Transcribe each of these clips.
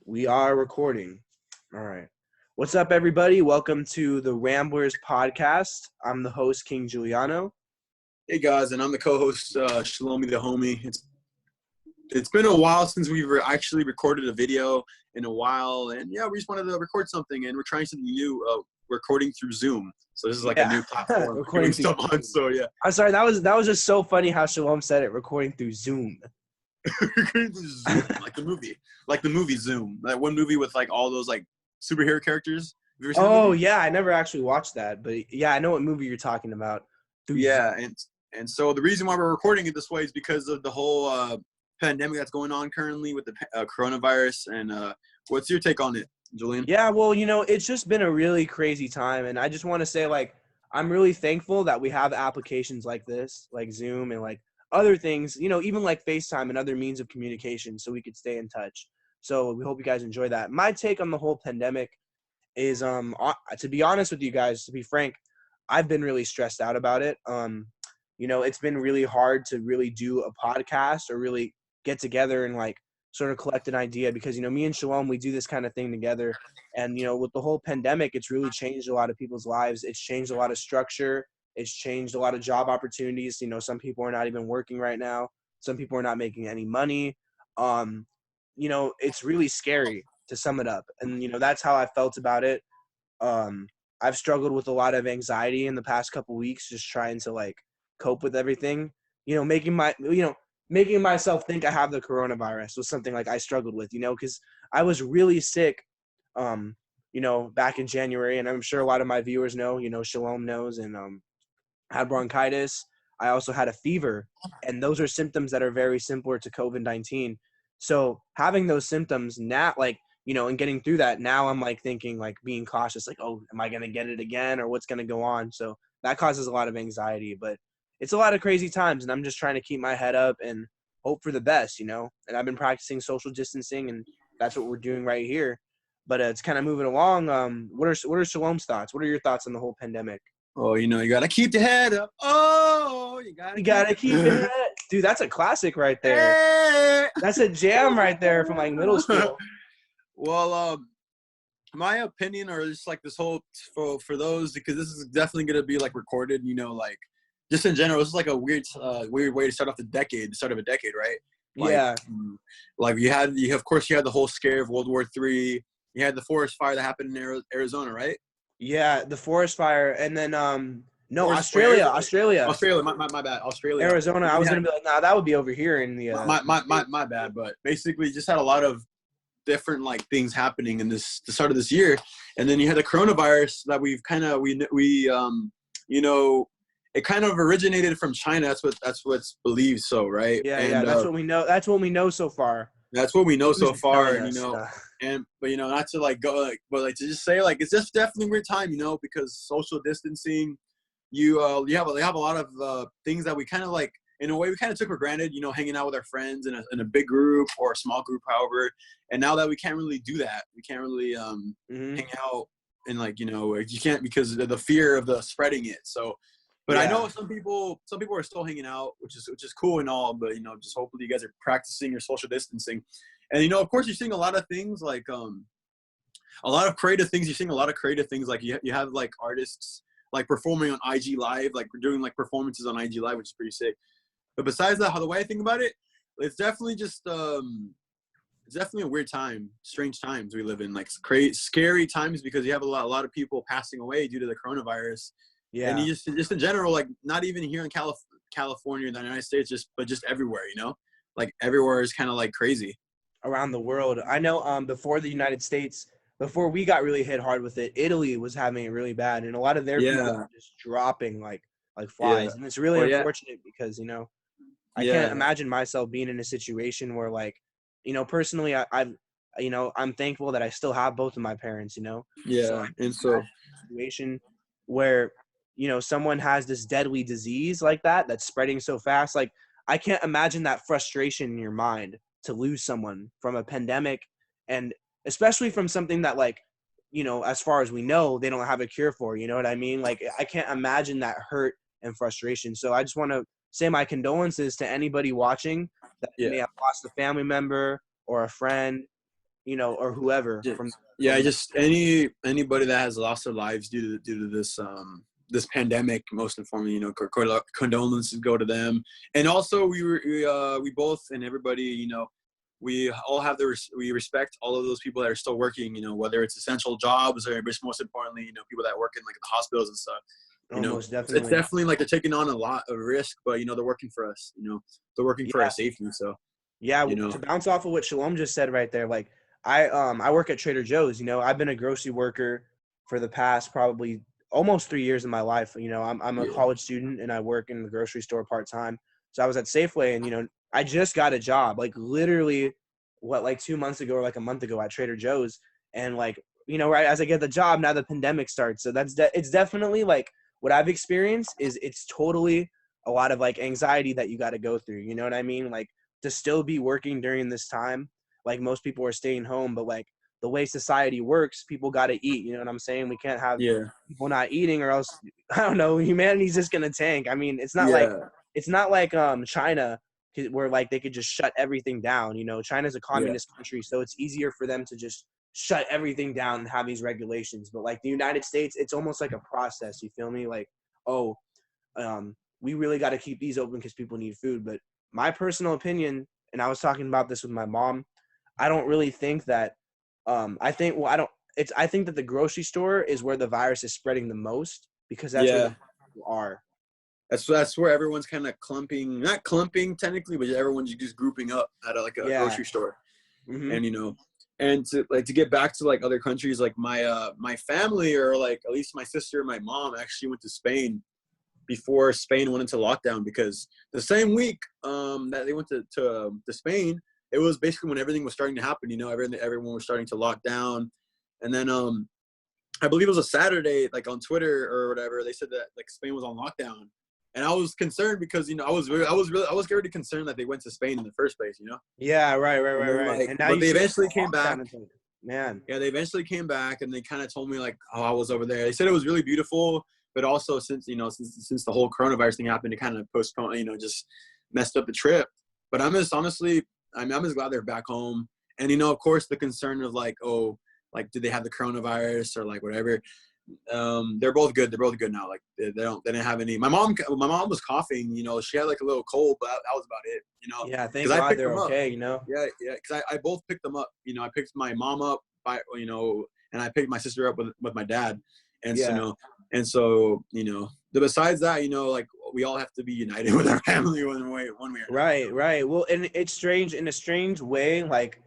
We are recording. All right. What's up, everybody? Welcome to the Ramblerz podcast. I'm the host, King Giuliano. Hey guys, and I'm the co-host, Shalomi the homie. It's been a while since we've actually recorded a video in a while, and yeah, we just wanted to record something, and we're trying something new, recording through Zoom. So this is like a new platform Recording doing stuff on. So yeah, I'm sorry. That was just so funny how Shalom said it. Recording through Zoom. recording through Zoom, like the movie Zoom, that one movie with like all those like superhero characters. Have you ever seen the Oh movie? yeah, I never actually watched that, but yeah, I know what movie you're talking about. Through Yeah, Zoom. and so the reason why we're recording it this way is because of the whole pandemic that's going on currently with the coronavirus. And what's your take on it, Julian? Yeah, well, it's just been a really crazy time, and I just want to say, like, I'm really thankful that we have applications like this, like Zoom and like other things, even like FaceTime and other means of communication so we could stay in touch. So we hope you guys enjoy that. My take on the whole pandemic is, to be honest with you guys, to be frank, I've been really stressed out about it. It's been really hard to really do a podcast or really get together and like sort of collect an idea because, me and Shalom, we do this kind of thing together. And, with the whole pandemic, it's really changed a lot of people's lives. It's changed a lot of structure. It's changed a lot of job opportunities. Some people are not even working right now. Some people are not making any money. Um, it's really scary to sum it up. And, that's how I felt about it. I've struggled with a lot of anxiety in the past couple weeks, just trying to like cope with everything, making myself think I have the coronavirus was something like I struggled with, because I was really sick, back in January. And I'm sure a lot of my viewers know, Shalom knows, and had bronchitis. I also had a fever, and those are symptoms that are very similar to COVID-19. So having those symptoms now, like, and getting through that, now I'm like thinking, like being cautious, like, oh, am I going to get it again or what's going to go on? So that causes a lot of anxiety, but it's a lot of crazy times, and I'm just trying to keep my head up and hope for the best, and I've been practicing social distancing, and that's what we're doing right here. But it's kind of moving along. What are Shalom's thoughts? What are your thoughts on the whole pandemic? Oh, you gotta keep the head up. Oh, you gotta You gotta keep it. it. Dude, that's a classic right there. Hey! That's a jam right there from like middle school. Well, my opinion, or just like this whole for those, because this is definitely gonna be like recorded. Like just in general, this is like a weird way to start off the start of a decade, right? Like, Yeah. like of course you had the whole scare of World War III. You had the forest fire that happened in Arizona, right? Yeah, the forest fire. And then no, Forest, wait, Australia. Australia, my bad, Australia. Arizona. I was gonna be like, nah, that would be over here in the My bad, but basically just had a lot of different like things happening in the start of this year, and then you had the coronavirus that we've kind of it kind of originated from China. That's what's believed, so right. Yeah, that's what we know. That's what we know so far. That's what we know Who's so far, telling and us? but not to like go like, but like to just say like it's just definitely a weird time, because social distancing, you have a lot of things that we kind of like in a way we kind of took for granted, hanging out with our friends in a big group or a small group, however. And now that we can't really do that, we can't really hang out and like you can't because of the fear of the spreading it. So. But Yeah. I know some people are still hanging out, which is cool and all. But just hopefully you guys are practicing your social distancing, and of course you're seeing a lot of things like a lot of creative things. You're seeing a lot of creative things like you have like artists like performing on IG Live, like we're doing like performances on IG Live, which is pretty sick. But besides that, the way I think about it, it's definitely just it's definitely a weird time, strange times we live in, like scary times because you have a lot of people passing away due to the coronavirus. Yeah. And you just in general, like not even here in California in the United States, but just everywhere, like everywhere is kind of like crazy Around the world. I know before the United States, before we got really hit hard with it, Italy was having it really bad, and a lot of their people were just dropping like flies. And it's really unfortunate because I can't imagine myself being in a situation where like personally I'm thankful that I still have both of my parents, so and so situation where someone has this deadly disease like that's spreading so fast. Like I can't imagine that frustration in your mind to lose someone from a pandemic, and especially from something that like as far as we know they don't have a cure for. You know what I mean? Like I can't imagine that hurt and frustration. So I just want to say my condolences to anybody watching that may have lost a family member or a friend. or whoever Just, from yeah, COVID. just anybody that has lost their lives due to this this pandemic. Most importantly, condolences go to them. And also, we both and everybody, we all have we respect all of those people that are still working. Whether it's essential jobs or just most importantly, people that work in like the hospitals and stuff. Almost It's definitely. definitely like they're taking on a lot of risk, but they're working for us. They're working for our Yeah. safety. So Yeah, you know, to bounce off of what Shalom just said right there, like I work at Trader Joe's, I've been a grocery worker for the past probably almost 3 years of my life. I'm a yeah, college student and I work in the grocery store part-time. So I was at Safeway and I just got a job, like literally like 2 months ago or like a month ago at Trader Joe's. And like, right as I get the job, now the pandemic starts. So it's definitely like what I've experienced is it's totally a lot of like anxiety that you got to go through. You know what I mean? Like to still be working during this time, like most people are staying home, but like the way society works, people got to eat. You know what I'm saying? We can't have yeah, people not eating, or else I don't know, humanity's just gonna tank. I mean, yeah, it's not like China where like they could just shut everything down. China's a yeah, communist country, so it's easier for them to just shut everything down and have these regulations. But like the United States, it's almost like a process. You feel me? Like, oh, we really got to keep these open because people need food. But my personal opinion, and I was talking about this with my mom, I don't really think that. I think well, I don't. I think that the grocery store is where the virus is spreading the most because that's where the yeah. people are. That's where everyone's kind of clumping, not clumping technically, but everyone's just grouping up at like a Yeah. grocery store. Mm-hmm. And and to get back to like other countries, like my family, or like at least my sister and my mom actually went to Spain before Spain went into lockdown, because the same week that they went to Spain, it was basically when everything was starting to happen. Everyone was starting to lock down. And then I believe it was a Saturday, like on Twitter or whatever, they said that like Spain was on lockdown. And I was concerned because I was already concerned that they went to Spain in the first place. Yeah. Right. Right. And Right. then Right. like, And now but you they see eventually came lockdown back. and things. Man. Yeah, they eventually came back, and they kind of told me like, oh, I was over there. They said it was really beautiful, but also since the whole coronavirus thing happened, it kind of postponed, just messed up the trip. But I'm just honestly, I'm just glad they're back home. And of course, the concern of like, oh, like, did they have the coronavirus or like whatever? They're both good. They're both good now. Like they didn't have any. My mom was coughing. She had like a little cold, but that was about it. Yeah. Thank Because I God picked they're them up. okay. Yeah, yeah. Because I both picked them up. I picked my mom up and I picked my sister up with my dad. And Yeah. so besides that, like we all have to be united with our family one way or another. Right. Right. Well, and it's strange in a strange way. Like,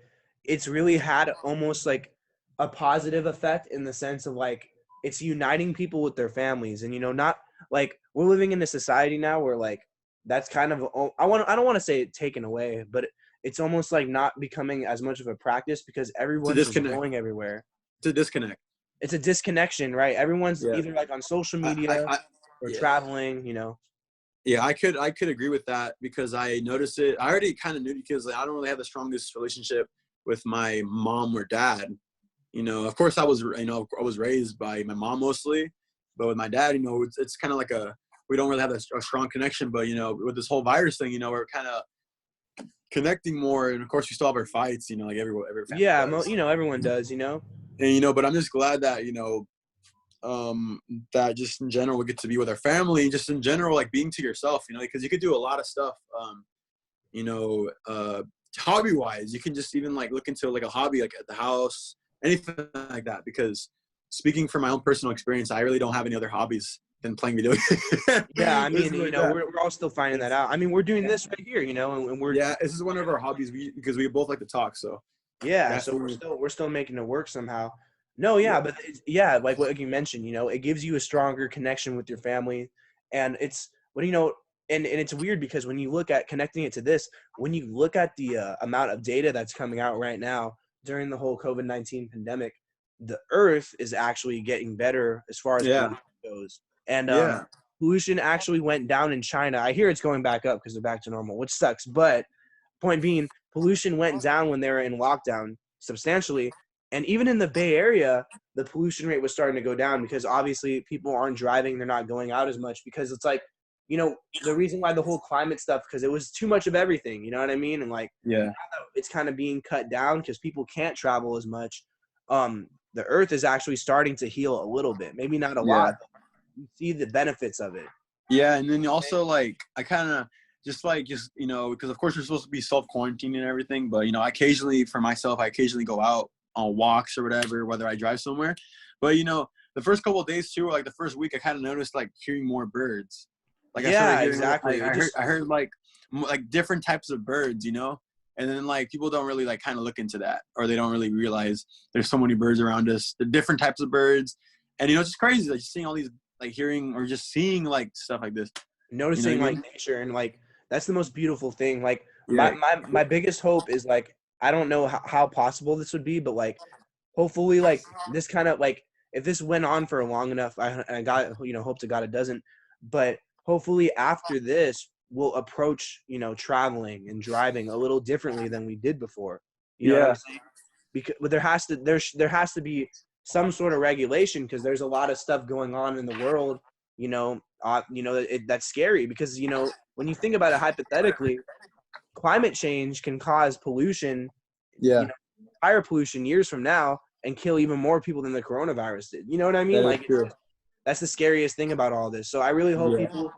it's really had almost like a positive effect in the sense of like it's uniting people with their families, and not like we're living in a society now where like that's kind of I don't want to say it taken away, but it's almost like not becoming as much of a practice because To everyone's just disconnect. going everywhere. To disconnect. It's a disconnection, right? Everyone's Yeah. either like on social I, media I or yeah. traveling. Yeah, I could agree with that, because I noticed it. I already kind of knew, because I don't really have the strongest relationship with my mom or dad. Of course I was raised by my mom mostly, but with my dad, it's kind of like we don't really have a strong connection. But with this whole virus thing, we're kind of connecting more, and of course we still have our fights, like every family Yeah, does. everyone does. And but I'm just glad that that just in general we get to be with our family, just in general, like being to yourself, because you could do a lot of stuff, you know, hobby wise. You can just even like look into like a hobby, like at the house, anything like that. Because speaking from my own personal experience, I really don't have any other hobbies than playing video games. Yeah, I mean, Like that. we're all still finding that out. I mean, we're doing this right here, and we're Yeah, this is one of our hobbies, because we both like to talk. So yeah, that's so what we're still making it work somehow. No, yeah, but yeah, like what you mentioned, it gives you a stronger connection with your family, and it's what and it's weird because when you look at connecting it to this, when you look at the amount of data that's coming out right now during the whole COVID-19 pandemic, the Earth is actually getting better as far as yeah, pollution goes, and yeah, pollution actually went down in China. I hear it's going back up because they're back to normal, which sucks, but point being, pollution went down when they were in lockdown substantially. And even in the Bay Area, the pollution rate was starting to go down because obviously people aren't driving. They're not going out as much because it's like, you know, the reason why the whole climate stuff, because it was too much of everything, you know what I mean? And like, Yeah. it's kind of being cut down because people can't travel as much. The earth is actually starting to heal a little bit, maybe not a Yeah. lot, but you see the benefits of it. Yeah. And then also like, I kind of just, you know, because of course we're supposed to be self-quarantined and everything, but, you know, for myself, I occasionally go out on walks or whatever, whether I drive somewhere. But, you know, the first couple of days too, or like the first week, I kind of noticed like hearing more birds. Like I started Yeah, hearing, exactly. I heard like different types of birds, you know, and then like people don't really like kind of look into that, or they don't really realize there's so many birds around us, the different types of birds, and you know, it's just crazy, like just seeing all these, like hearing or just seeing like stuff like this. You know noticing what I like mean? nature, and like that's the most beautiful thing. Like Yeah. my biggest hope is like, I don't know how possible this would be, but like hopefully like this kind of like, if this went on for long enough, I got, you know, hope to God it doesn't, but hopefully after this we'll approach, you know, traveling and driving a little differently than we did before. You know what I'm Yeah. saying? Because but there has to be some sort of regulation, because there's a lot of stuff going on in the world, you know, that's scary, because, you know, when you think about it hypothetically, climate change can cause pollution, you Yeah. know, higher pollution years from now, and kill even more people than the coronavirus did. You know what I mean? That is Like, true. that's the scariest thing about all this. So I really hope Yeah. people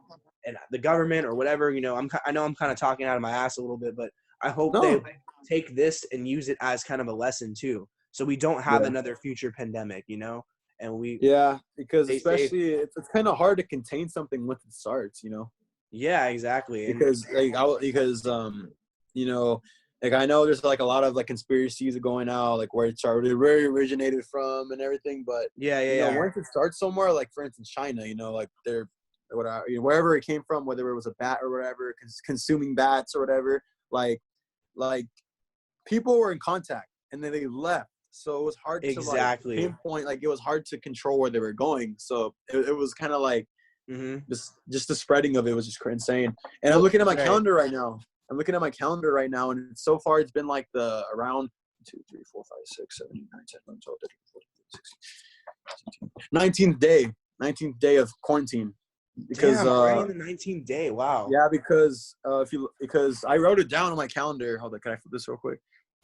and the government or whatever, you know, I know I'm kind of talking out of my ass a little bit, but I hope they No. like, take this and use it as kind of a lesson too, so we don't have Yeah. another future pandemic, you know, and we Yeah, because stay safe. especially it's kind of hard to contain something once it starts, you know. Yeah, exactly. And Because you know, like I know there's like a lot of like conspiracies going out, like where it started, where it originated from and everything, but yeah, you know, yeah, once it starts somewhere, like for instance China, you know, like they're whatever, you know, wherever it came from, whether it was a bat or whatever, consuming bats or whatever, like people were in contact and then they left, so it was hard to like exactly. pinpoint, like it was hard to control where they were going, so it was kind of like Mm-hmm. just the spreading of it was just insane. And I'm Well, looking at my right. calendar right now. And so far it's been like the around 2, 3, 4, 5, 6, 7, 8, 9, 10, 11, 12, 13, 14, 15, 16, 19th day, 19th day of quarantine. Because Damn, already in the 19th day. Wow. yeah, because I wrote it down on my calendar. Hold on, can I flip this real quick?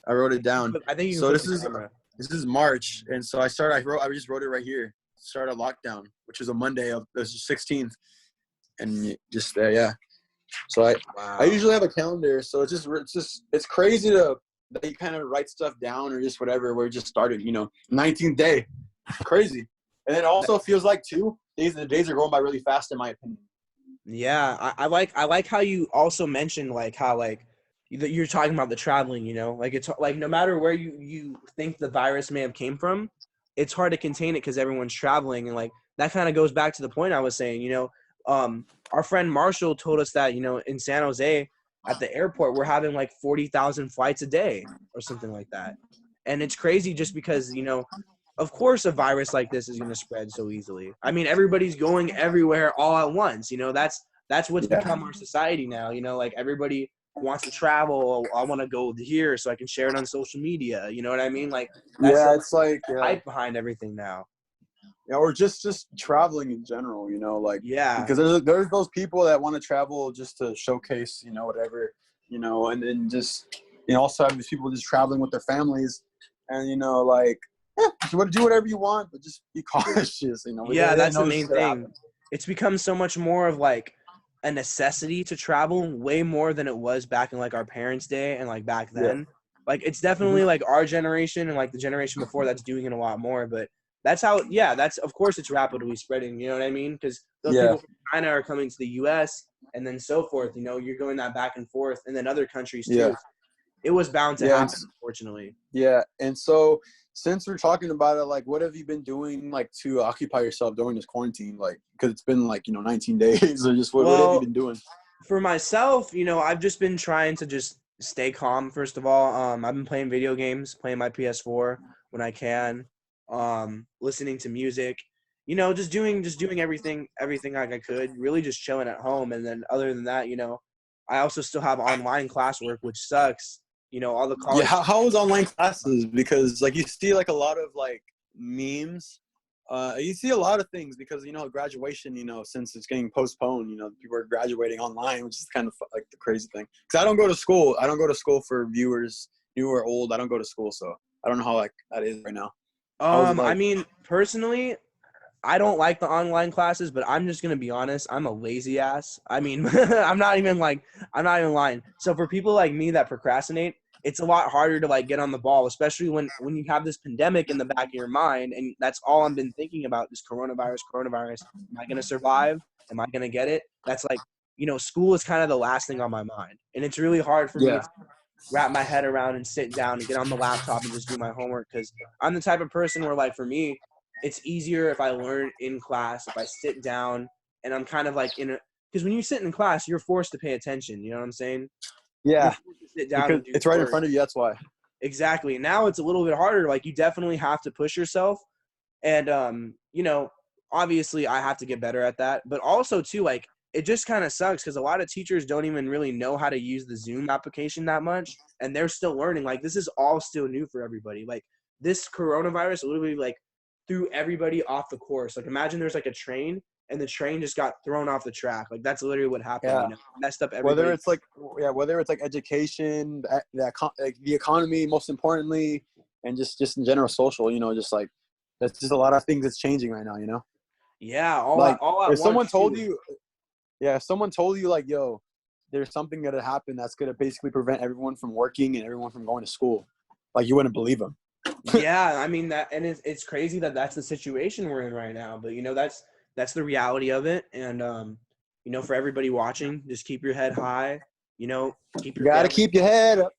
I wrote it down. I think you can So flip the camera. this is March, and so I just wrote it right here. Start a lockdown, which is a Monday of the 16th, and just yeah. So I Wow. usually have a calendar, so it's crazy that you kind of write stuff down or just whatever. Where it just started, you know, 19th day, crazy, and it also feels like the days are going by really fast in my opinion. Yeah, I like how you also mentioned like how like you're talking about the traveling, you know, like it's like no matter where you think the virus may have came from, it's hard to contain it because everyone's traveling, and like that kind of goes back to the point I was saying, you know, our friend Marshall told us that, you know, in San Jose at the airport we're having like 40,000 flights a day or something like that, and it's crazy just because, you know, of course a virus like this is going to spread so easily. I mean, everybody's going everywhere all at once, you know. That's what's Yeah, become our society now, you know, like everybody wants to travel. I want to go here so I can share it on social media, you know what I mean? Like that's yeah, the it's like hype behind everything now. yeah, or just traveling in general, you know, like Yeah, because there's those people that want to travel just to showcase, you know, whatever, you know, and then just, you know, also have these people just traveling with their families, and you know, like yeah, you want to do whatever you want, but just be cautious, you know. yeah, They that's the know this is main gonna thing. happen. It's become so much more of like a necessity to travel, way more than it was back in like our parents' day and like back Yeah. then. Like it's Hmm. definitely like our generation and like the generation before that's doing it a lot more. But that's how, yeah, that's of course it's rapidly spreading. You know what I mean? Because those Yeah. people from China are coming to the U.S. and then so forth. You know, you're going that back and forth, and then other countries Yeah. too. It was bound to Yeah. happen, unfortunately. Yeah, and so since we're talking about it, like, what have you been doing, like, to occupy yourself during this quarantine? Like, because it's been like, you know, 19 days, or just what have you Well, been doing? for myself, you know, I've just been trying to just stay calm. First of all, I've been playing video games, playing my PS4 when I can, listening to music, you know, just doing everything like I could, really just chilling at home. And then other than that, you know, I also still have online classwork, which sucks. You know, all the Yeah, college. how was online classes? Because like you see like a lot of like memes You see a lot of things because, graduation, since it's getting postponed, people are graduating online, which is kind of like the crazy thing. Because I don't go to school. I don't go to school for viewers, new or old. I don't go to school, so I don't know how like that is right now. I mean, personally, I don't like the online classes, but I'm just gonna be honest. I'm a lazy ass. I mean, I'm not even lying. So for people like me that procrastinate, it's a lot harder to like get on the ball, especially when you have this pandemic in the back of your mind, and that's all I've been thinking about: this coronavirus. Am I gonna survive? Am I gonna get it? That's like, school is kind of the last thing on my mind, and it's really hard for me Yeah. to wrap my head around and sit down and get on the laptop and just do my homework, because I'm the type of person where, like, for me, it's easier if I learn in class, if I sit down and I'm kind of like because when you sit in class, you're forced to pay attention. You know what I'm saying? You're Yeah. forced to sit down Because and do it's right in work. front of you. That's why. Exactly. Now it's a little bit harder. Like, you definitely have to push yourself. And, obviously I have to get better at that. But also, too, like, it just kind of sucks because a lot of teachers don't even really know how to use the Zoom application that much. And they're still learning. Like, this is all still new for everybody. Like, this coronavirus literally, like, threw everybody off the course. Like, imagine there's, like, a train and the train just got thrown off the track. Like, that's literally what happened, Yeah. Messed up everybody. Whether it's like education, the economy, most importantly, and just in general social, just like that's just a lot of things that's changing right now. Yeah, all at once. If someone told you like, yo, there's something gonna happen that's gonna basically prevent everyone from working and everyone from going to school, like, you wouldn't believe them. Yeah, I mean that, and it's crazy that that's the situation we're in right now. But that's the reality of it. And for everybody watching, just keep your head high. Keep You your gotta family. keep your head up.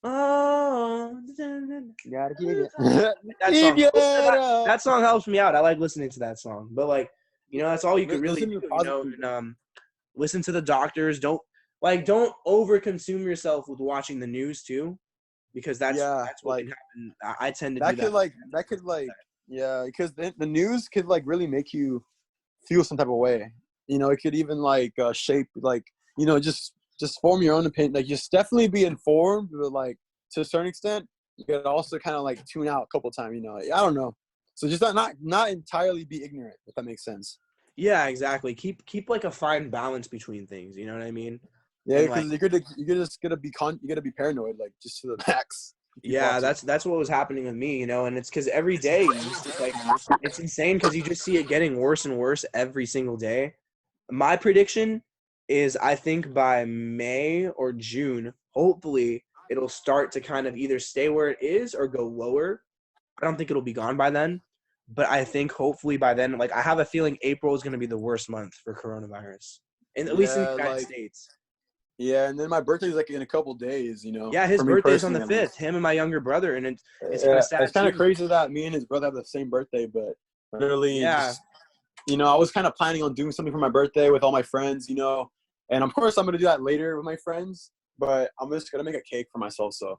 Oh, You gotta keep it. that Keep song. your head up. That song helps me out. I like listening to that song. But, like, that's all you can really Listen do. to positive. And listen to the doctors. Don't over consume yourself with watching the news too, because that's what can happen. I tend to do that. Yeah, because the news could like really make you feel some type of way. It could even like shape, like, just form your own opinion. Like, just definitely be informed, but like to a certain extent, you could also kind of like tune out a couple of times. I don't know. So just not entirely be ignorant, if that makes sense. Yeah, exactly. Keep like a fine balance between things. You know what I mean? Yeah, And, because like, you're just gonna be you gotta be paranoid, like, just to the max. yeah, that's what was happening with me, and it's because every day you just like, it's insane because you just see it getting worse and worse every single day. My prediction is, I think by May or June, hopefully it'll start to kind of either stay where it is or go lower. I don't think it'll be gone by then, but I think hopefully by then, like, I have a feeling April is going to be the worst month for coronavirus, and at least in the Yeah, United like, States. yeah, and then my birthday's like in a couple days, Yeah, his for me birthday's on the personally, at least. 5th. Him and my younger brother, and it's kind Yeah, of sad it's kind of too. crazy that me and his brother have the same birthday, but literally Yeah. just, I was kind of planning on doing something for my birthday with all my friends, and of course I'm going to do that later with my friends, but I'm just going to make a cake for myself, so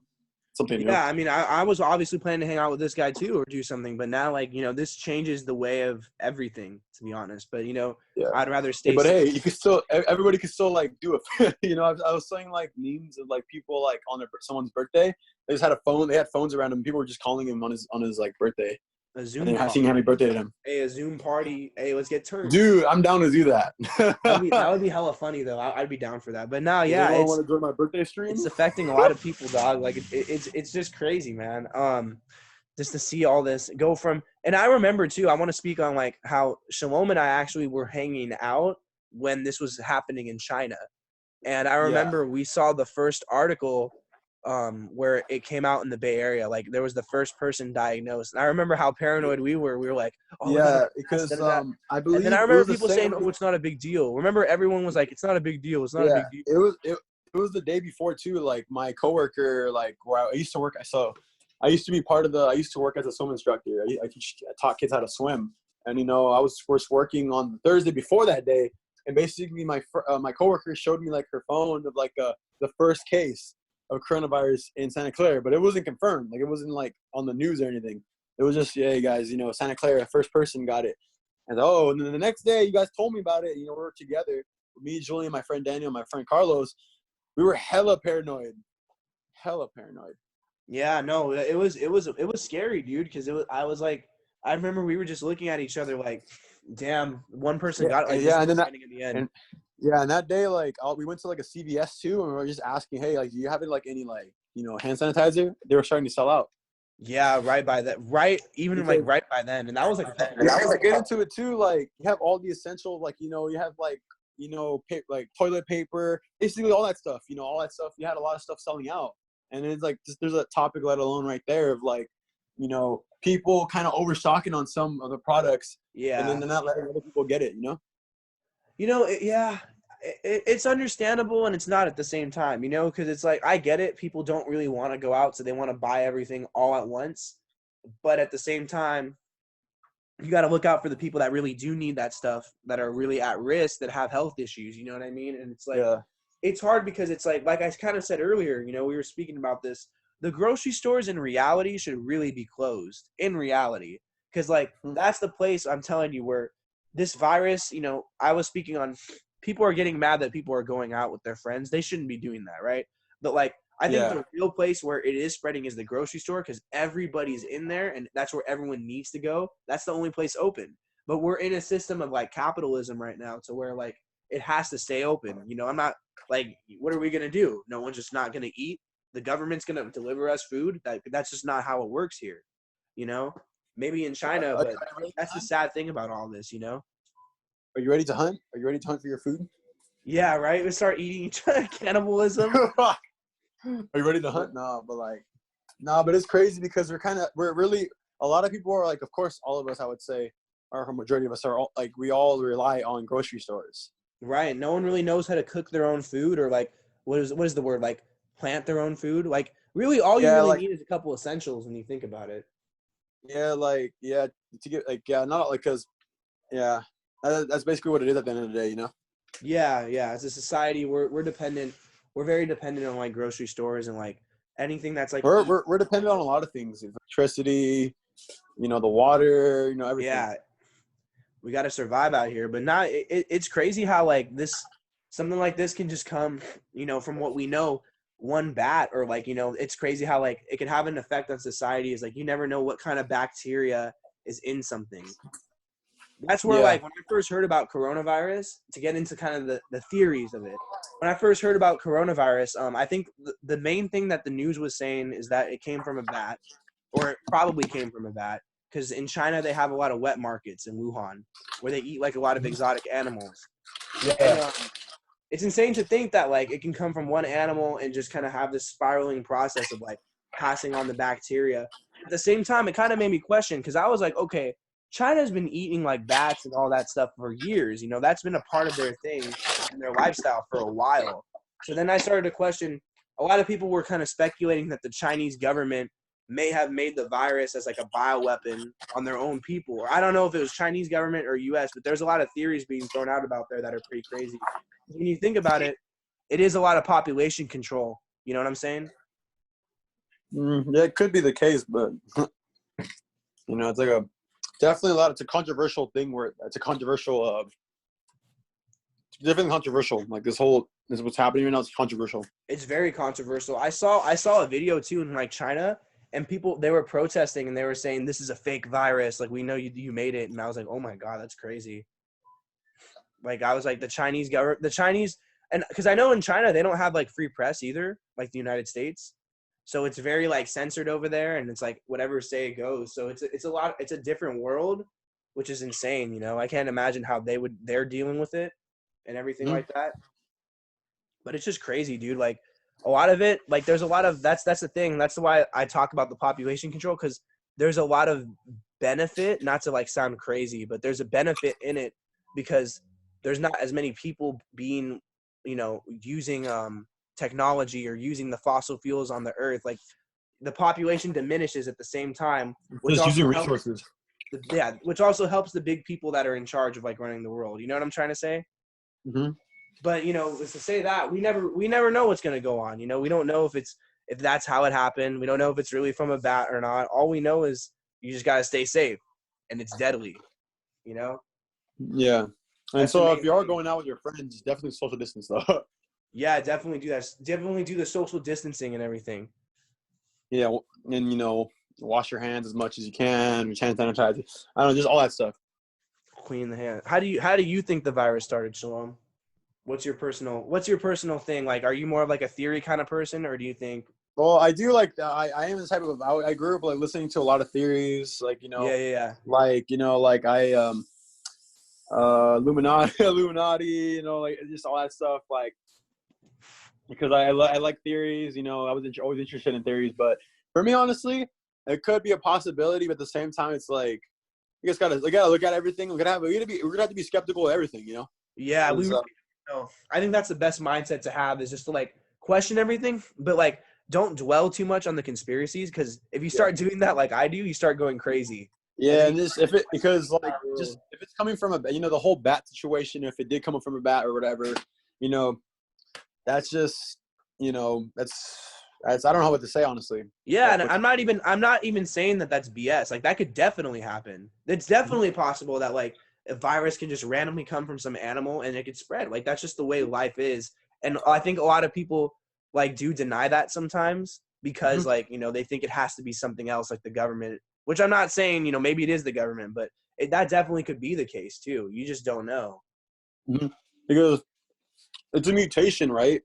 something new. Yeah, I mean, I was obviously planning to hang out with this guy too or do something, but now, like, this changes the way of everything, to be honest. But, Yeah. I'd rather stay But safe. hey, everybody could still like do it. I was seeing like memes of like people like on someone's birthday. They just had a phone. They had phones around him. People were just calling him on his like birthday. A Zoom And call. singing happy birthday to him. Hey, a Zoom party. Hey, let's get turned. Dude, I'm down to do that. That would be hella funny though. I'd be down for that. But now, Does yeah, anyone want to join my birthday stream? it's affecting a lot of people, dog. Like, it's just crazy, man. Just to see all this go from, and I remember too, I want to speak on like how Shalom and I actually were hanging out when this was happening in China. And I remember we saw the first article where it came out in the Bay Area. Like, there was the first person diagnosed. And I remember how paranoid we were. We were like, oh, yeah, because I believe, and then I remember people saying, oh, it's not a big deal. Remember, everyone was like, it's not a big deal. It's not a big deal. It was the day before too. Like, my coworker, like, where I used to work, I used to work as a swim instructor. I taught kids how to swim. And, I was first working on the Thursday before that day. And basically my coworker showed me like her phone of like the first case of coronavirus in Santa Clara, but it wasn't confirmed. Like, it wasn't like on the news or anything. It was just, hey guys, Santa Clara, the first person got it. And and then the next day you guys told me about it. We were together, me, Julian, my friend Daniel, my friend Carlos. We were hella paranoid. Yeah, no, it was scary, dude. Because I was like, I remember we were just looking at each other like, damn, one person got it. Like, this Yeah, is and then happening in the end. and that day, like, we went to like a CVS too, and we were just asking, hey, like, do you have like any like, you know, hand sanitizer? They were starting to sell out. Yeah, right by that, right, even like Because right by then, and that was like a couple and weeks I was ago. like, get into it too. Like, you have all the essential, like, you know, you have like, you know, like toilet paper, basically all that stuff. You know, all that stuff. You had a lot of stuff selling out, and it's like just, there's a topic, let alone right there, of like, you know, people kind of overstocking on some of the products, and then Yeah. they're not letting other people get it. You know. You know, yeah, it's understandable and it's not at the same time, you know, because it's like, I get it. People don't really want to go out, so they want to buy everything all at once. But at the same time, you got to look out for the people that really do need that stuff, that are really at risk, that have health issues. You know what I mean? And it's like, Yeah. it's hard because it's like I kind of said earlier, you know, we were speaking about this. The grocery stores in reality should really be closed in reality. Because, like, that's the place I'm telling you where this virus, you know, I was speaking on, people are getting mad that people are going out with their friends. They shouldn't be doing that, right? But, like, I think Yeah. the real place where it is spreading is the grocery store because everybody's in there and that's where everyone needs to go. That's the only place open. But we're in a system of, like, capitalism right now to where, like, it has to stay open. You know, I'm not, like, what are we going to do? No one's just not going to eat. The government's going to deliver us food. That's just not how it works here, you know? Maybe in China, but that's the sad thing about all this, you know? Are you ready to hunt? Are you ready to hunt for your food? Yeah, right? We start eating each other. Cannibalism. Are you ready to hunt? No, but like, no, but it's crazy because we're really, a lot of people are like, of course, all of us, I would say, or a majority of us are all, like, we all rely on grocery stores. Right. No one really knows how to cook their own food or, like, what is the word? Like, plant their own food. Like, really, all you Yeah, really like, need is a couple essentials when you think about it. yeah, to get, like, yeah, not like, cause, yeah, that's basically what it is at the end of the day, you know? Yeah, yeah. As a society, we're dependent. We're very dependent on, like, grocery stores and, like, anything that's like We're dependent on a lot of things, electricity, you know, the water, you know, everything. yeah, we got to survive out here. But not, it's crazy how, like, this, something like this can just come, you know, from what we know, one bat, or, like, you know, it's crazy how, like, it can have an effect on society. Is like, you never know what kind of bacteria is in something. That's where, Yeah. like, when I first heard about coronavirus, to get into kind of the theories of it, when I first heard about coronavirus, I think the main thing that the news was saying is that it came from a bat, or it probably came from a bat, because in China they have a lot of wet markets in Wuhan where they eat, like, a lot of exotic animals. And Yeah. it's insane to think that, like, it can come from one animal and just kind of have this spiraling process of, like, passing on the bacteria. At the same time, it kind of made me question, because I was like, okay, China's been eating, like, bats and all that stuff for years. You know, that's been a part of their thing and their lifestyle for a while. So then I started to question, a lot of people were kind of speculating that the Chinese government may have made the virus as, like, a bioweapon on their own people. Or I don't know if it was Chinese government or US, but there's a lot of theories being thrown out about there that are pretty crazy. When you think about it, it is a lot of population control. You know what I'm saying? Yeah, it could be the case, but you know, it's like definitely a lot. It's a controversial thing where it's a controversial, definitely controversial. Like this is what's happening right now. It's controversial. It's very controversial. I saw a video too in, like, China, and people, they were protesting and they were saying this is a fake virus. Like, we know you made it, and I was like, oh my god, that's crazy. Like, I was like, the Chinese government, and because I know in China they don't have, like, free press either, like the United States. So it's very, like, censored over there, and it's like whatever say it goes. So it's a different world, which is insane. You know, I can't imagine how they're dealing with it and everything Mhm. like that. But it's just crazy, dude. Like, a lot of it, like, there's a lot of that's the thing. That's why I talk about the population control, because there's a lot of benefit, not to, like, sound crazy, but there's a benefit in it because there's not as many people being, you know, using technology or using the fossil fuels on the earth. Like, the population diminishes at the same time, which Just also using helps resources. which also helps the big people that are in charge of, like, running the world. You know what I'm trying to say? Hmm. But, you know, to say that, we never know what's going to go on. You know, we don't know if that's how it happened. We don't know if it's really from a bat or not. All we know is you just got to stay safe, and it's deadly. You know, Yeah. And that's the so if main you are thing. going out with your friends, definitely social distance though. Yeah, definitely do that. Definitely do the social distancing and everything. Yeah, and you know, wash your hands as much as you can, hand sanitizer. I don't know, just all that stuff. Clean the hand. How do you think the virus started, Shalom? What's your personal thing? Like, are you more of like a theory kind of person, or do you think? Well, I do like I am the type of I grew up like listening to a lot of theories, like like I Illuminati, Illuminati, like just all that stuff, like because I like theories, I was always interested in theories, but for me, honestly, it could be a possibility, but at the same time, it's like you just gotta look at everything. We're gonna have to be skeptical of everything, Yeah, we really know. I think that's the best mindset to have is just to like question everything, but like don't dwell too much on the conspiracies because if you start doing that like I do, you start going crazy. Yeah, and this if it's coming from the whole bat situation, if it did come from a bat or whatever, that's just that's I don't know what to say, honestly. Yeah, and I'm not even saying that that's BS. Like that could definitely happen. It's definitely possible that like a virus can just randomly come from some animal and it could spread. Like that's just the way life is. And I think a lot of people like do deny that sometimes because like, they think it has to be something else like the government, which I'm not saying, maybe it is the government, but that definitely could be the case too. You just don't know. Because it's a mutation, right?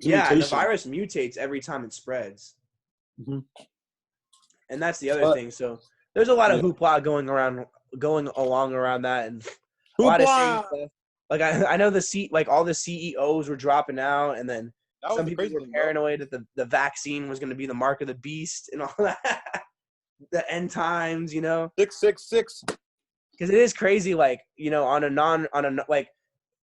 And the virus mutates every time it spreads. And that's the other thing. So there's a lot of hoopla going along around that, and a lot of stuff. Like I know all the CEOs were dropping out, and then some people were paranoid that the vaccine was going to be the mark of the beast and all that. The end times, 666. Because it is crazy, like like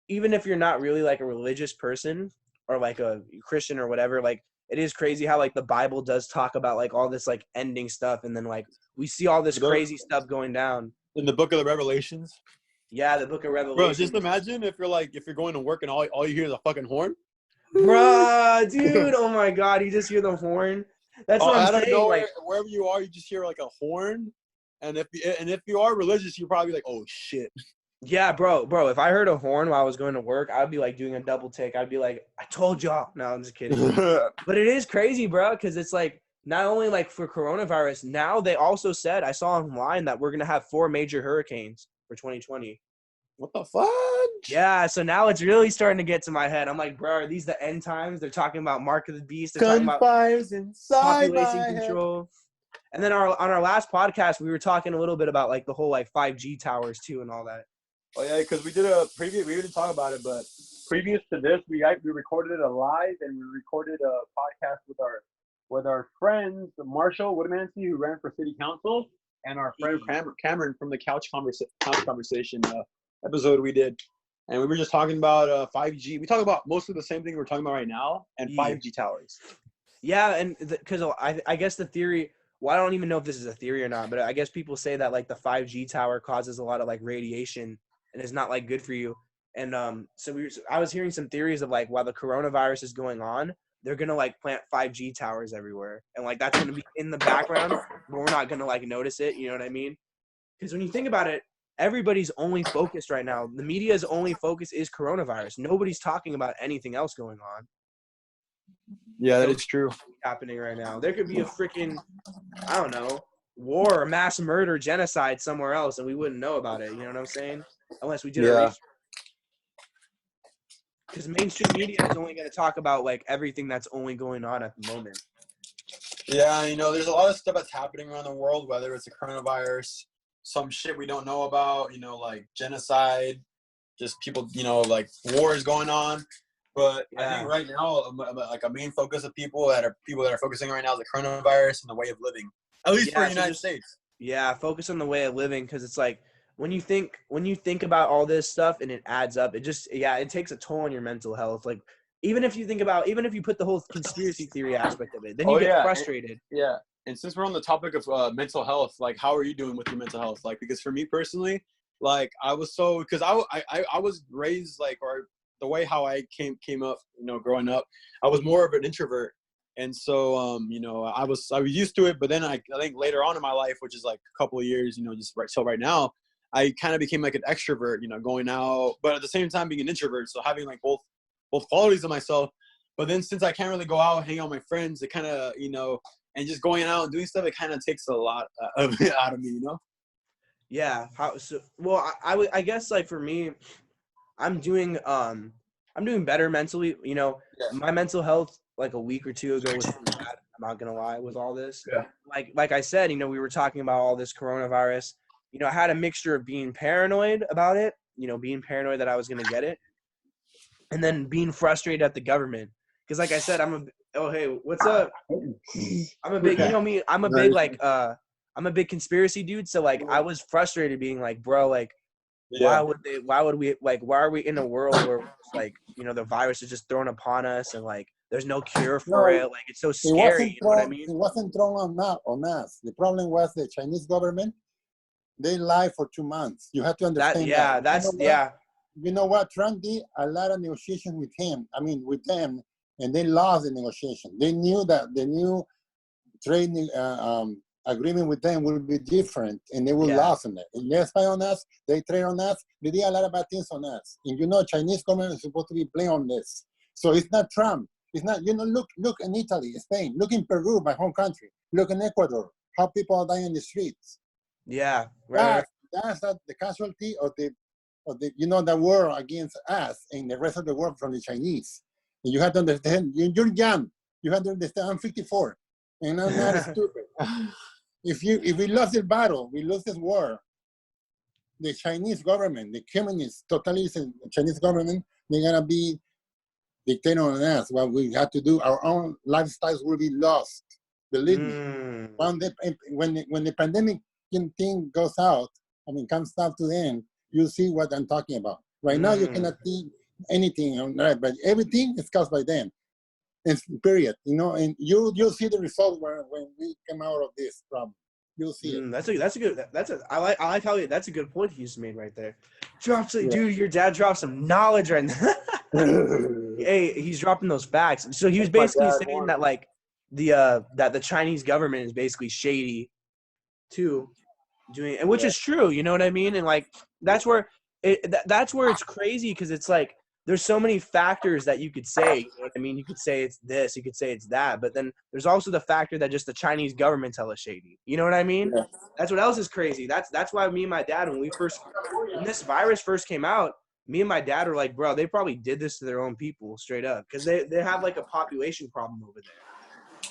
even if you're not really like a religious person or like a Christian or whatever, like it is crazy how like the Bible does talk about like all this like ending stuff, and then like we see all this crazy stuff going down in the book of the Revelations. Yeah, the book of Revelation. Bro, just imagine if you're going to work and all you hear is a fucking horn. Bruh, dude, oh my God, you just hear the horn. That's what I'm saying. Nowhere, like wherever you are, you just hear like a horn, and if you are religious, you're probably like, oh shit. Yeah, bro. If I heard a horn while I was going to work, I'd be like doing a double take. I'd be like, I told y'all. No, I'm just kidding. But it is crazy, bro, because it's like not only like for coronavirus. Now they also said, I saw online that we're gonna have 4 major hurricanes for 2020. What the fudge? Yeah, so now it's really starting to get to my head. I'm like, bro, are these the end times? They're talking about Mark of the Beast. They're talking about population control. And then on our last podcast, we were talking a little bit about like the whole like 5G towers too and all that. Oh yeah, because we didn't talk about it, but previous to this, we recorded it live, and we recorded a podcast with our friends Marshall Woodmansey, who ran for city council, and our friend Cameron from the couch conversation episode we did, and we were just talking about 5G. We talk about mostly the same thing we're talking about right now, and 5G towers. Yeah, and because I guess the theory. Well, I don't even know if this is a theory or not, but I guess people say that like the 5G tower causes a lot of like radiation and is not like good for you. And I was hearing some theories of like while the coronavirus is going on, they're gonna like plant 5G towers everywhere, and like that's gonna be in the background, but we're not gonna like notice it. You know what I mean? Because when you think about it, everybody's only focused right now. The media's only focus is coronavirus. Nobody's talking about anything else going on. Yeah, that is true. Happening right now. There could be a freaking, I don't know, war, mass murder, genocide somewhere else, and we wouldn't know about it. You know what I'm saying? Unless we did a research. Because mainstream media is only going to talk about like everything that's only going on at the moment. Yeah, there's a lot of stuff that's happening around the world, whether it's a coronavirus, some shit we don't know about, like genocide, just people, like war is going on. But I think right now, like a main focus of people that are focusing right now is the coronavirus and the way of living, at least for the United States. Yeah, focus on the way of living, because it's like when you think about all this stuff and it adds up, it takes a toll on your mental health. Like even if you put the whole conspiracy theory aspect of it, then you get frustrated. And since we're on the topic of mental health, like how are you doing with your mental health? Like because for me personally, like I was raised like the way how I came up, growing up, I was more of an introvert. And so, I was used to it, but then I think later on in my life, which is like a couple of years, right now, I kind of became like an extrovert, going out, but at the same time being an introvert. So having like both qualities of myself. But then since I can't really go out, hang out with my friends, it kind of, and just going out and doing stuff, it kind of takes a lot of it out of me, you know? Yeah. Well, I guess like for me, I'm doing better mentally. You know, Yeah. my mental health like a week or two ago was pretty bad. I'm not gonna lie with all this. Yeah. Like I said, you know, we were talking about all this coronavirus. You know, I had a mixture of being paranoid about it. You know, being paranoid that I was gonna get it, and then being frustrated at the government. Because like I said, oh hey, what's up? I'm a big, you know me, I'm a big like I'm a big conspiracy dude. So like I was frustrated being like, bro, like Yeah. why are we in a world where it's like, you know, the virus is just thrown upon us and like there's no cure for it. No, Like it's so it scary, wasn't you know what I thrown. mean? It wasn't thrown on us. The problem was the Chinese government. They lied for 2 months. You have to understand that. You know what? Trump did a lot of negotiations with him. I mean, with them, and they lost the negotiation. They knew that the new trade agreement with them will be different, and they will lose on it. And they spy on us. They trade on us. They did a lot of bad things on us. And you know, Chinese government is supposed to be blamed on this. So it's not Trump. It's not. You know, look in Italy, Spain. Look in Peru, my home country. Look in Ecuador. How people are dying in the streets. Yeah, right. That's the casualty of the you know, the war against us and the rest of the world from the Chinese. And you have to understand. You're young. You have to understand. I'm 54, and I'm not stupid. If we lost the battle, we lost this war. The Chinese government, the communist, totalitarian Chinese government, they're gonna be dictating on us. What we have to do, our own lifestyles will be lost. Believe me. When the pandemic thing goes out, I mean, comes down to the end, you'll see what I'm talking about. Right now, you cannot see anything on that, but everything is caused by them. And period. You know, and you'll see the result when we come out of this problem. You'll see it. I like how that's a good point he just made right there. Dude, your dad dropped some knowledge right now. Hey, he's dropping those facts. So he was basically saying that like that the Chinese government is basically shady too, doing, and which is true, you know what I mean? And like that's where it's crazy, because it's like there's so many factors that you could say, you know what I mean? You could say it's this, you could say it's that, but then there's also the factor that just the Chinese government tell us shady. You know what I mean? Yeah. That's what else is crazy. That's why me and my dad, when this virus first came out, me and my dad were like, bro, they probably did this to their own people straight up, because they have like a population problem over there.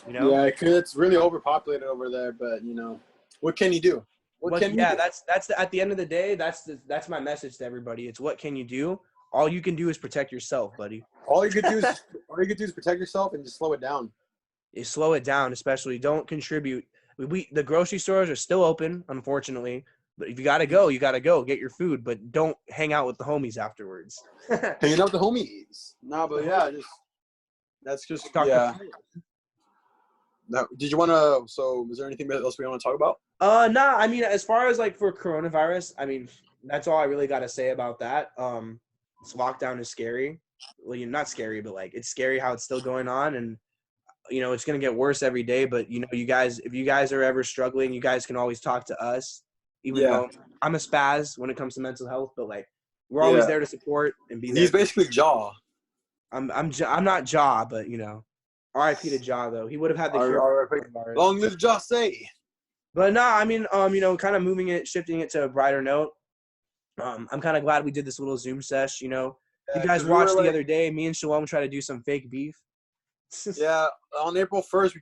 You know? Yeah, because it's really overpopulated over there, but you know, what can you do? What can you do? That's at the end of the day, that's my message to everybody. It's what can you do? All you can do is protect yourself, buddy. All you could do is protect yourself and just slow it down. You slow it down, especially don't contribute. The grocery stores are still open, unfortunately. But if you gotta go, you gotta go get your food. But don't hang out with the homies afterwards. Hanging out with the homies. Nah, but yeah, that's just Now, did you want to? So, is there anything else we want to talk about? Nah. I mean, as far as like for coronavirus, I mean, that's all I really got to say about that. This lockdown is scary. Well, not scary, but like it's scary how it's still going on, and you know it's gonna get worse every day. But you know, if you guys are ever struggling, you guys can always talk to us. Even though I'm a spaz when it comes to mental health, but like we're always there to support and be there. He's basically Jaw. I'm not Jaw, but you know. R.I.P. to Jaw, though. He would have had the cure. Long live Jaw say. But no, I mean, you know, kind of shifting it to a brighter note. I'm kind of glad we did this little Zoom sesh, you know. You guys watched the other day, me and Shalom tried to do some fake beef. Yeah, on April 1st,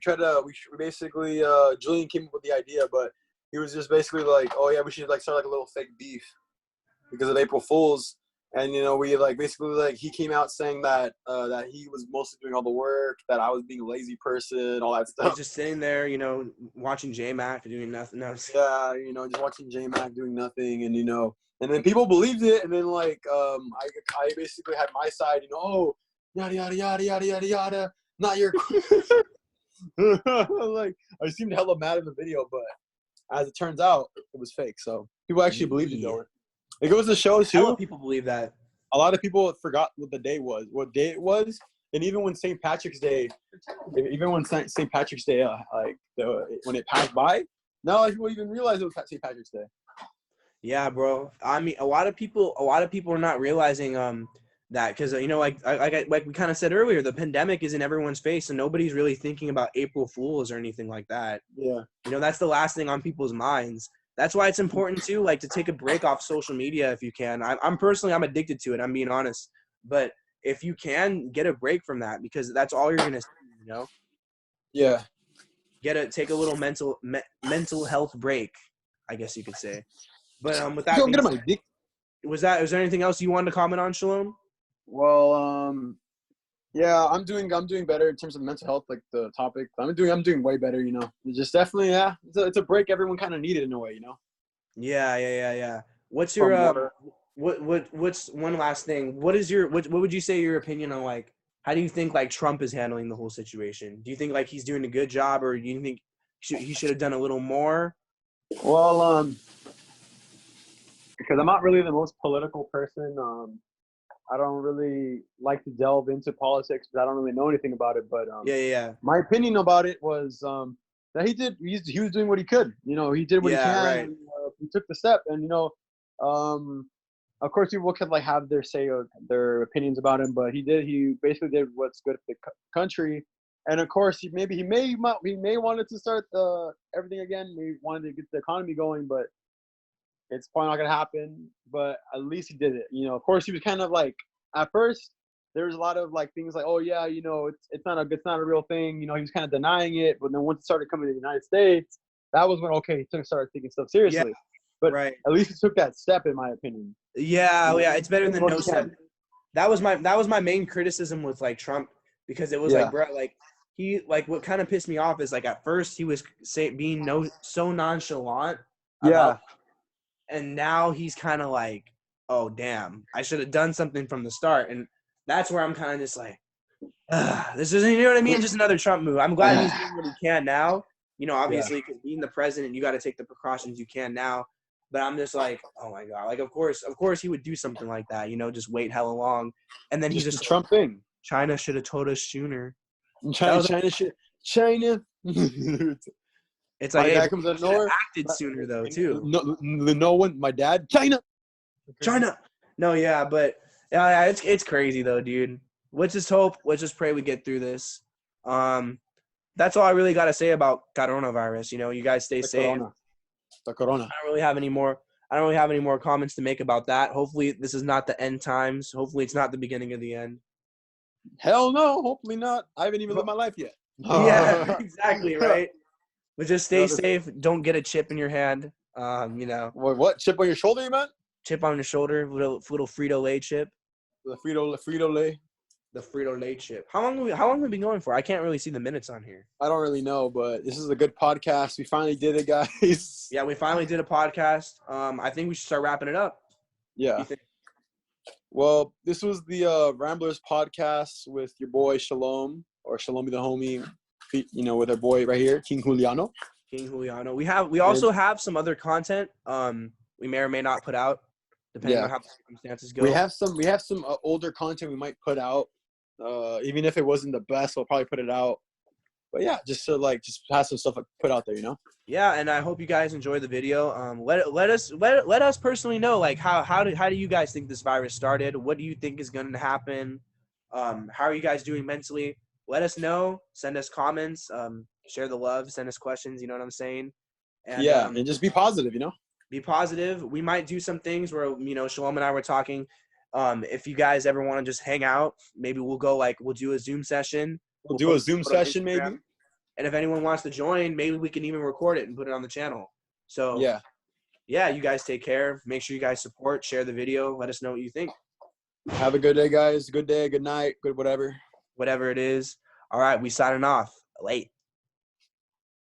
we basically, Julian came up with the idea, but he was just basically like, oh yeah, we should like start like a little fake beef because of April Fools. And, you know, we like basically like he came out saying that that he was mostly doing all the work, that I was being a lazy person, all that stuff. I was just sitting there, you know, watching J-Mac doing nothing else. Yeah, you know, just watching J-Mac doing nothing. And, you know, and then people believed it. And then like I basically had my side, you know, oh, yada, yada, yada, yada, yada, yada. Not your like I seemed hella mad in the video, but as it turns out, it was fake. So people actually believed it though. It goes to show too. A lot of people believe that. A lot of people forgot what the day was, what day it was, and even when St. Patrick's Day, when it passed by, now people even realize it was St. Patrick's Day. Yeah, bro. I mean, a lot of people are not realizing that, because you know, like we kind of said earlier, the pandemic is in everyone's face, and nobody's really thinking about April Fools or anything like that. Yeah. You know, that's the last thing on people's minds. That's why it's important too, like, to take a break off social media if you can. I'm personally, I'm addicted to it. I'm being honest, but if you can, get a break from that, because that's all you're gonna see. You know, Yeah. take a little mental health break, I guess you could say. But with that Don't being get said, my dick. was there anything else you wanted to comment on, Shalom? Well, yeah, I'm doing better in terms of mental health, like the topic. I'm doing way better, you know. It's just definitely, yeah, it's a break everyone kind of needed in a way, you know. Yeah. What's your what's one last thing? What would you say your opinion on, like, how do you think, like, Trump is handling the whole situation? Do you think, like, he's doing a good job, or do you think he should have done a little more? Well, because I'm not really the most political person. I don't really like to delve into politics because I don't really know anything about it. But Yeah. my opinion about it was that he was doing what he could. You know, he did what he can. Right. And, he took the step, and you know, of course, people could like have their say or their opinions about him, but he basically did what's good for the country. And of course, he may wanted to start everything again. He wanted to get the economy going, but it's probably not gonna happen. But at least he did it. You know, of course, he was kind of like, at first there was a lot of like things like, oh yeah, you know, it's not a real thing. You know, he was kind of denying it. But then once he started coming to the United States, that was when he started taking stuff seriously. Yeah, but right. At least he took that step, in my opinion. Yeah, it's better than no step. That was my main criticism with, like, Trump, because it was like, bro, like, he, like, what kind of pissed me off is, like, at first he was being so nonchalant about, and now he's kind of like, oh damn, I should have done something from the start. And that's where I'm kind of just like, this isn't, you know what I mean, just another Trump move. I'm glad he's doing what he can now, you know, obviously, because being the president, you got to take the precautions you can now. But I'm just like, oh my god, like, of course he would do something like that, you know, just wait hella long. And then he's just the Trump thing. China should have told us sooner. China. It's like, my dad comes out of nowhere. Acted sooner though too. No one. My dad. China. No, yeah, but yeah, it's crazy though, dude. Let's just hope. Let's just pray we get through this. That's all I really got to say about coronavirus. You know, you guys stay safe. The corona. I don't really have any more comments to make about that. Hopefully, this is not the end times. Hopefully, it's not the beginning of the end. Hell no. Hopefully not. I haven't even lived my life yet. Yeah, exactly, right? But just stay safe. Don't get a chip in your hand. You know. What? Chip on your shoulder, you meant? Chip on your shoulder, little Frito-Lay chip. The Frito-Lay. The Frito-Lay chip. How long have we been going for? I can't really see the minutes on here. I don't really know, but this is a good podcast. We finally did it, guys. Yeah, we finally did a podcast. I think we should start wrapping it up. Yeah. Well, this was the Ramblerz podcast with your boy Shalom, or Shalomi the homie, you know, with our boy right here, King Juliano. We also have some other content we may or may not put out, depending on how the circumstances go. We have some older content we might put out. Even if it wasn't the best, we'll probably put it out. But yeah, just have some stuff put out there, you know. Yeah, and I hope you guys enjoy the video. Let us personally know, like, how do you guys think this virus started? What do you think is going to happen? How are you guys doing mentally? Let us know. Send us comments. Share the love. Send us questions. You know what I'm saying? And, and just be positive, you know. Be positive. We might do some things where, you know, Shalom and I were talking. If you guys ever want to just hang out, maybe we'll do a Zoom session. We'll do a Zoom session maybe. And if anyone wants to join, maybe we can even record it and put it on the channel. So yeah, you guys take care. Make sure you guys support, share the video. Let us know what you think. Have a good day, guys. Good day, good night, good whatever. Whatever it is. All right, we signing off. Late.